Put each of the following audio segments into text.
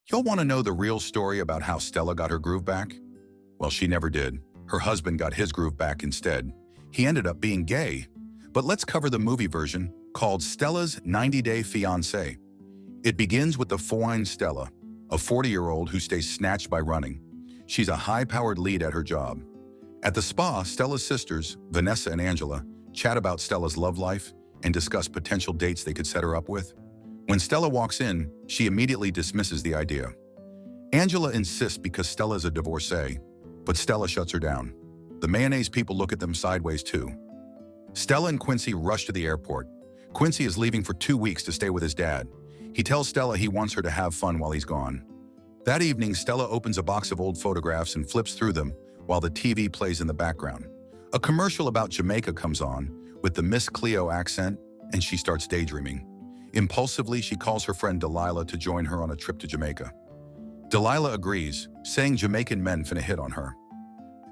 You'll want to know the real story about how Stella got her groove back? Well, she never did. Her husband got his groove back instead. He ended up being gay. But let's cover the movie version, called Stella's 90-Day Fiancé. It begins with the fine Stella, a 40-year-old who stays snatched by running. She's a high-powered lead at her job. At the spa, Stella's sisters, Vanessa and Angela, chat about Stella's love life and discuss potential dates they could set her up with. When Stella walks in, she immediately dismisses the idea. Angela insists because Stella is a divorcee, but Stella shuts her down. The mayonnaise people look at them sideways too. Stella and Quincy rush to the airport. Quincy is leaving for 2 weeks to stay with his dad. He tells Stella he wants her to have fun while he's gone. That evening, Stella opens a box of old photographs and flips through them while the TV plays in the background. A commercial about Jamaica comes on with the Miss Cleo accent, and she starts daydreaming. Impulsively, she calls her friend Delilah to join her on a trip to Jamaica. Delilah agrees, saying Jamaican men finna hit on her.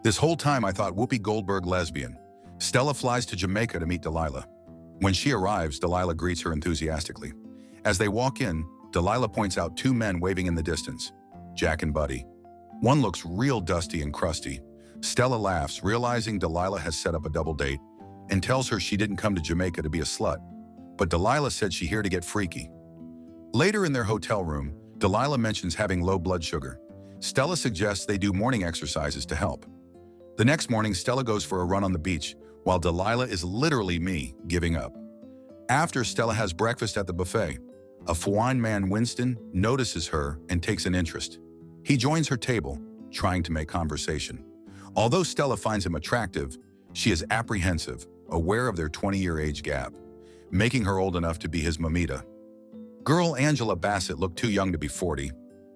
This whole time I thought Whoopi Goldberg lesbian. Stella flies to Jamaica to meet Delilah. When she arrives, Delilah greets her enthusiastically. As they walk in, Delilah points out 2 men waving in the distance, Jack and Buddy. One looks real dusty and crusty. Stella laughs, realizing Delilah has set up a double date, and tells her she didn't come to Jamaica to be a slut. But Delilah said she here to get freaky. Later in their hotel room, Delilah mentions having low blood sugar. Stella suggests they do morning exercises to help. The next morning, Stella goes for a run on the beach, while Delilah is literally giving up. After Stella has breakfast at the buffet, a fine man, Winston, notices her and takes an interest. He joins her table, trying to make conversation. Although Stella finds him attractive, she is apprehensive, aware of their 20-year age gap, making her old enough to be his mamita. Girl Angela Bassett looked too young to be 40.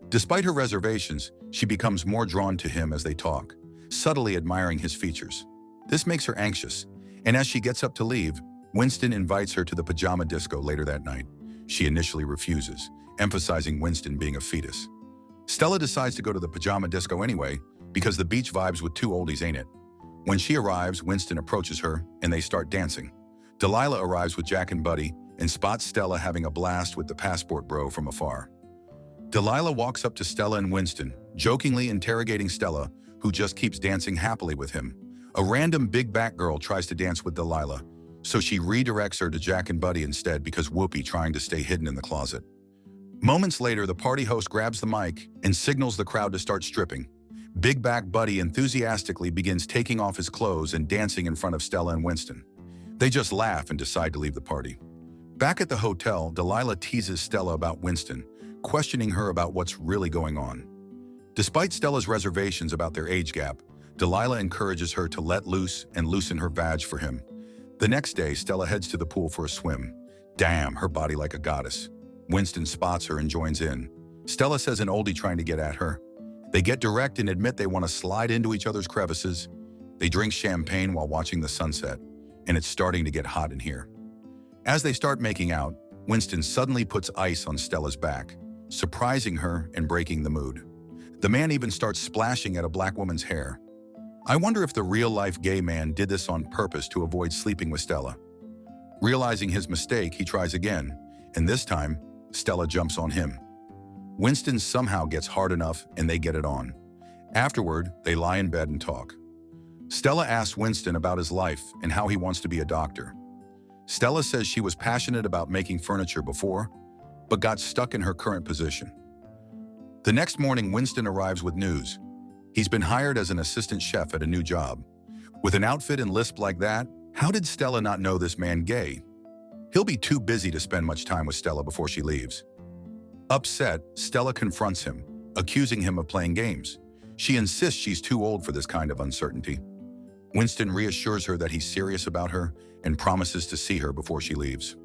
Despite her reservations, she becomes more drawn to him as they talk, subtly admiring his features. This makes her anxious, and as she gets up to leave, Winston invites her to the pajama disco later that night. She initially refuses, emphasizing Winston being a fetus. Stella decides to go to the pajama disco anyway, because the beach vibes with 2 oldies, ain't it? When she arrives, Winston approaches her, and they start dancing. Delilah arrives with Jack and Buddy and spots Stella having a blast with the passport bro from afar. Delilah walks up to Stella and Winston, jokingly interrogating Stella, who just keeps dancing happily with him. A random big back girl tries to dance with Delilah, so she redirects her to Jack and Buddy instead because Whoopi trying to stay hidden in the closet. Moments later, the party host grabs the mic and signals the crowd to start stripping. Big back Buddy enthusiastically begins taking off his clothes and dancing in front of Stella and Winston. They just laugh and decide to leave the party. Back at the hotel, Delilah teases Stella about Winston, questioning her about what's really going on. Despite Stella's reservations about their age gap, Delilah encourages her to let loose and loosen her vag for him. The next day, Stella heads to the pool for a swim. Damn, her body like a goddess. Winston spots her and joins in. Stella says an oldie trying to get at her. They get direct and admit they want to slide into each other's crevices. They drink champagne while watching the sunset, and it's starting to get hot in here. As they start making out, Winston suddenly puts ice on Stella's back, surprising her and breaking the mood. The man even starts splashing at a black woman's hair. I wonder if the real-life gay man did this on purpose to avoid sleeping with Stella. Realizing his mistake, he tries again, and this time, Stella jumps on him. Winston somehow gets hard enough and they get it on. Afterward, they lie in bed and talk. Stella asks Winston about his life and how he wants to be a doctor. Stella says she was passionate about making furniture before, but got stuck in her current position. The next morning, Winston arrives with news. He's been hired as an assistant chef at a new job. With an outfit and lisp like that, how did Stella not know this man gay? He'll be too busy to spend much time with Stella before she leaves. Upset, Stella confronts him, accusing him of playing games. She insists she's too old for this kind of uncertainty. Winston reassures her that he's serious about her and promises to see her before she leaves.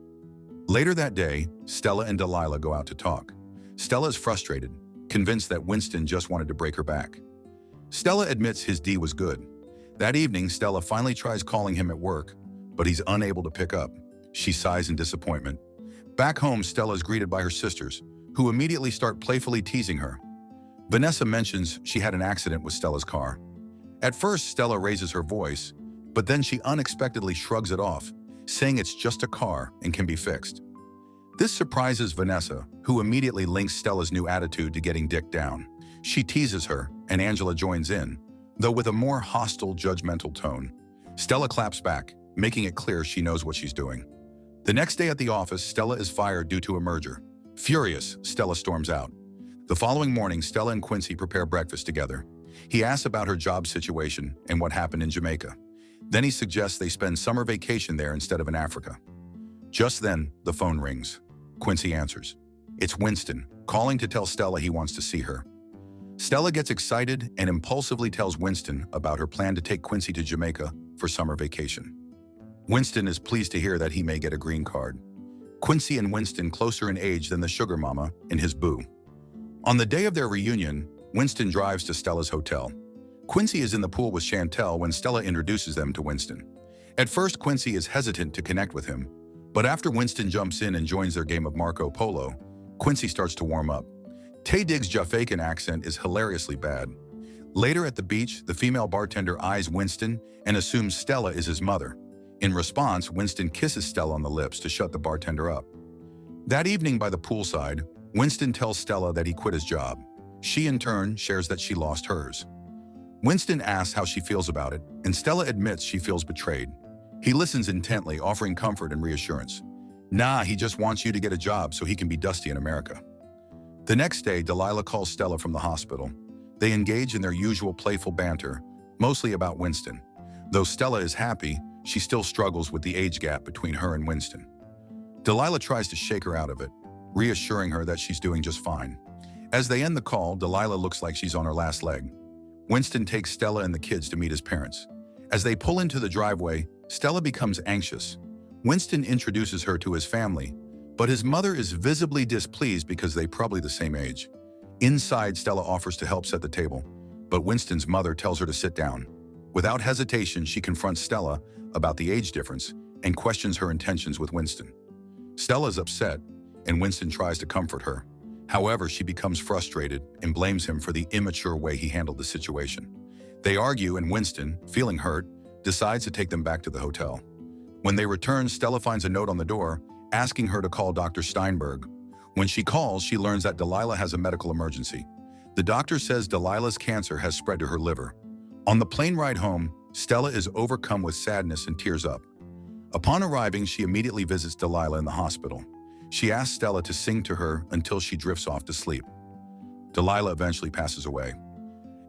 Later that day, Stella and Delilah go out to talk. Stella is frustrated, convinced that Winston just wanted to break her back. Stella admits his D was good. That evening, Stella finally tries calling him at work, but he's unable to pick up. She sighs in disappointment. Back home, Stella is greeted by her sisters, who immediately start playfully teasing her. Vanessa mentions she had an accident with Stella's car. At first, Stella raises her voice, but then she unexpectedly shrugs it off, saying it's just a car and can be fixed. This surprises Vanessa, who immediately links Stella's new attitude to getting dicked down. She teases her, and Angela joins in, though with a more hostile, judgmental tone. Stella claps back, making it clear she knows what she's doing. The next day at the office, Stella is fired due to a merger. Furious, Stella storms out. The following morning, Stella and Quincy prepare breakfast together. He asks about her job situation and what happened in Jamaica. Then he suggests they spend summer vacation there instead of in Africa. Just then, the phone rings. Quincy answers. It's Winston, calling to tell Stella he wants to see her. Stella gets excited and impulsively tells Winston about her plan to take Quincy to Jamaica for summer vacation. Winston is pleased to hear that he may get a green card. Quincy and Winston closer in age than the sugar mama and his boo. On the day of their reunion, Winston drives to Stella's hotel. Quincy is in the pool with Chantel when Stella introduces them to Winston. At first, Quincy is hesitant to connect with him, but after Winston jumps in and joins their game of Marco Polo, Quincy starts to warm up. Tay Diggs' Jamaican accent is hilariously bad. Later at the beach, the female bartender eyes Winston and assumes Stella is his mother. In response, Winston kisses Stella on the lips to shut the bartender up. That evening by the poolside, Winston tells Stella that he quit his job. She, in turn, shares that she lost hers. Winston asks how she feels about it, and Stella admits she feels betrayed. He listens intently, offering comfort and reassurance. Nah, he just wants you to get a job so he can be Dusty in America. The next day, Delilah calls Stella from the hospital. They engage in their usual playful banter, mostly about Winston. Though Stella is happy, she still struggles with the age gap between her and Winston. Delilah tries to shake her out of it, reassuring her that she's doing just fine. As they end the call, Delilah looks like she's on her last leg. Winston takes Stella and the kids to meet his parents. As they pull into the driveway, Stella becomes anxious. Winston introduces her to his family, but his mother is visibly displeased because they're probably the same age. Inside, Stella offers to help set the table, but Winston's mother tells her to sit down. Without hesitation, she confronts Stella about the age difference and questions her intentions with Winston. Stella is upset, and Winston tries to comfort her. However, she becomes frustrated and blames him for the immature way he handled the situation. They argue, and Winston, feeling hurt, decides to take them back to the hotel. When they return, Stella finds a note on the door asking her to call Dr. Steinberg. When she calls, she learns that Delilah has a medical emergency. The doctor says Delilah's cancer has spread to her liver. On the plane ride home, Stella is overcome with sadness and tears up. Upon arriving, she immediately visits Delilah in the hospital. She asks Stella to sing to her until she drifts off to sleep. Delilah eventually passes away.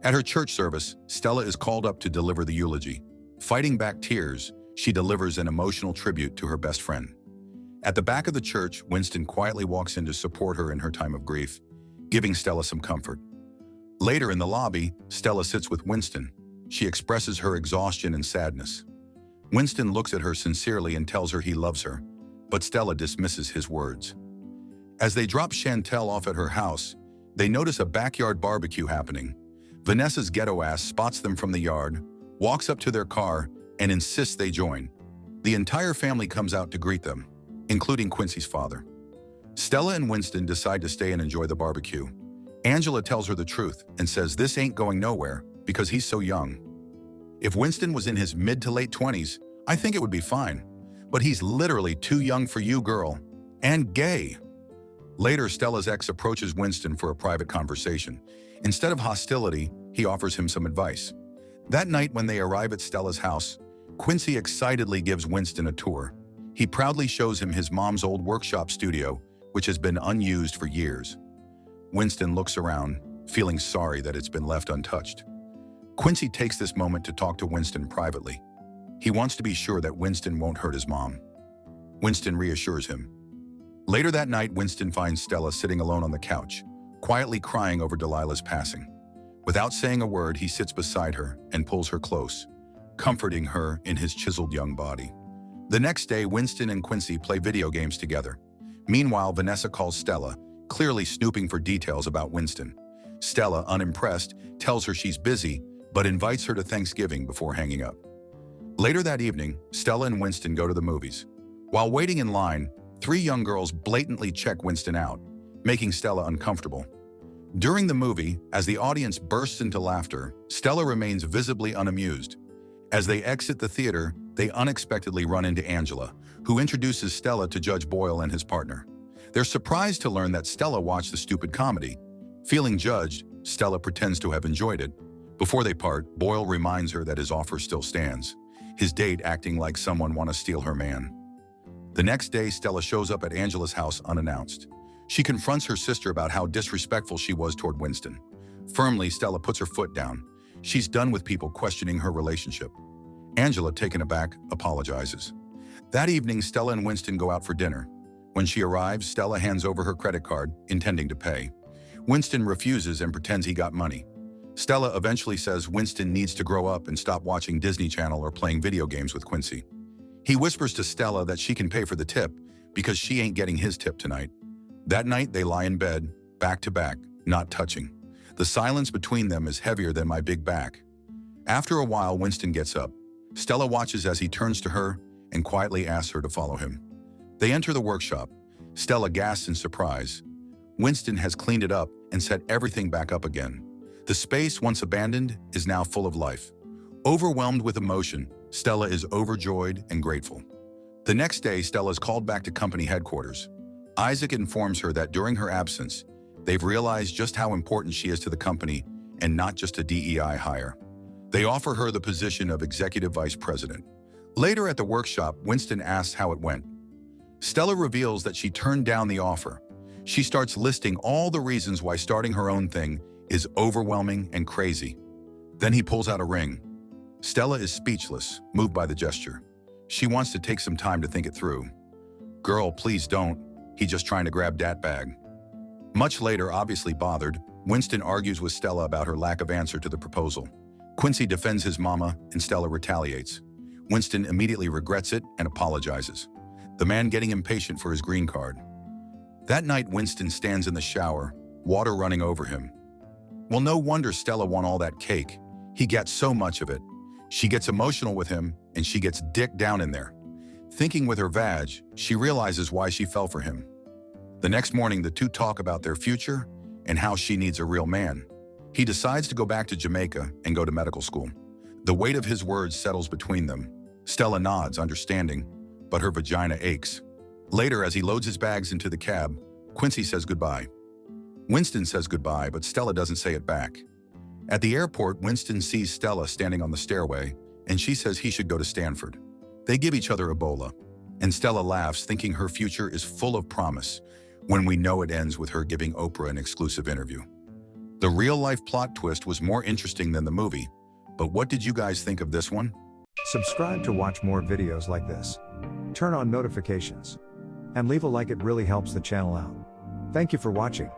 At her church service, Stella is called up to deliver the eulogy. Fighting back tears, she delivers an emotional tribute to her best friend. At the back of the church, Winston quietly walks in to support her in her time of grief, giving Stella some comfort. Later in the lobby, Stella sits with Winston. She expresses her exhaustion and sadness. Winston looks at her sincerely and tells her he loves her, but Stella dismisses his words. As they drop Chantel off at her house, they notice a backyard barbecue happening. Vanessa's ghetto ass spots them from the yard, walks up to their car, and insists they join. The entire family comes out to greet them, including Quincy's father. Stella and Winston decide to stay and enjoy the barbecue. Angela tells her the truth and says this ain't going nowhere because he's so young. If Winston was in his mid to late 20s, I think it would be fine. But he's literally too young for you, girl. And gay. Later, Stella's ex approaches Winston for a private conversation. Instead of hostility, he offers him some advice. That night when they arrive at Stella's house, Quincy excitedly gives Winston a tour. He proudly shows him his mom's old workshop studio, which has been unused for years. Winston looks around, feeling sorry that it's been left untouched. Quincy takes this moment to talk to Winston privately. He wants to be sure that Winston won't hurt his mom. Winston reassures him. Later that night, Winston finds Stella sitting alone on the couch, quietly crying over Delilah's passing. Without saying a word, he sits beside her and pulls her close, comforting her in his chiseled young body. The next day, Winston and Quincy play video games together. Meanwhile, Vanessa calls Stella, clearly snooping for details about Winston. Stella, unimpressed, tells her she's busy, but invites her to Thanksgiving before hanging up. Later that evening, Stella and Winston go to the movies. While waiting in line, 3 young girls blatantly check Winston out, making Stella uncomfortable. During the movie, as the audience bursts into laughter, Stella remains visibly unamused. As they exit the theater, they unexpectedly run into Angela, who introduces Stella to Judge Boyle and his partner. They're surprised to learn that Stella watched the stupid comedy. Feeling judged, Stella pretends to have enjoyed it. Before they part, Boyle reminds her that his offer still stands. His date acting like someone wants to steal her man. The next day, Stella shows up at Angela's house unannounced. She confronts her sister about how disrespectful she was toward Winston. Firmly, Stella puts her foot down. She's done with people questioning her relationship. Angela, taken aback, apologizes. That evening, Stella and Winston go out for dinner. When she arrives, Stella hands over her credit card, intending to pay. Winston refuses and pretends he got money. Stella eventually says Winston needs to grow up and stop watching Disney Channel or playing video games with Quincy. He whispers to Stella that she can pay for the tip because she ain't getting his tip tonight. That night, they lie in bed, back to back, not touching. The silence between them is heavier than my big back. After a while, Winston gets up. Stella watches as he turns to her and quietly asks her to follow him. They enter the workshop. Stella gasps in surprise. Winston has cleaned it up and set everything back up again. The space, once abandoned, is now full of life. Overwhelmed with emotion, Stella is overjoyed and grateful. The next day, Stella is called back to company headquarters. Isaac informs her that during her absence, they've realized just how important she is to the company and not just a DEI hire. They offer her the position of executive vice president. Later at the workshop, Winston asks how it went. Stella reveals that she turned down the offer. She starts listing all the reasons why starting her own thing is overwhelming and crazy. Then he pulls out a ring. Stella is speechless, moved by the gesture. She wants to take some time to think it through. Girl, please don't. He's just trying to grab dat bag. Much later, obviously bothered, Winston argues with Stella about her lack of answer to the proposal. Quincy defends his mama and Stella retaliates. Winston immediately regrets it and apologizes. The man getting impatient for his green card. That night, Winston stands in the shower, water running over him. Well, no wonder Stella won all that cake. He gets so much of it. She gets emotional with him, and she gets dick down in there. Thinking with her vag, she realizes why she fell for him. The next morning, the two talk about their future and how she needs a real man. He decides to go back to Jamaica and go to medical school. The weight of his words settles between them. Stella nods, understanding, but her vagina aches. Later, as he loads his bags into the cab, Quincy says goodbye. Winston says goodbye, but Stella doesn't say it back. At the airport, Winston sees Stella standing on the stairway, and she says he should go to Stanford. They give each other Ebola, and Stella laughs, thinking her future is full of promise, when we know it ends with her giving Oprah an exclusive interview. The real-life plot twist was more interesting than the movie, but what did you guys think of this one? Subscribe to watch more videos like this. Turn on notifications. And leave a like, it really helps the channel out. Thank you for watching.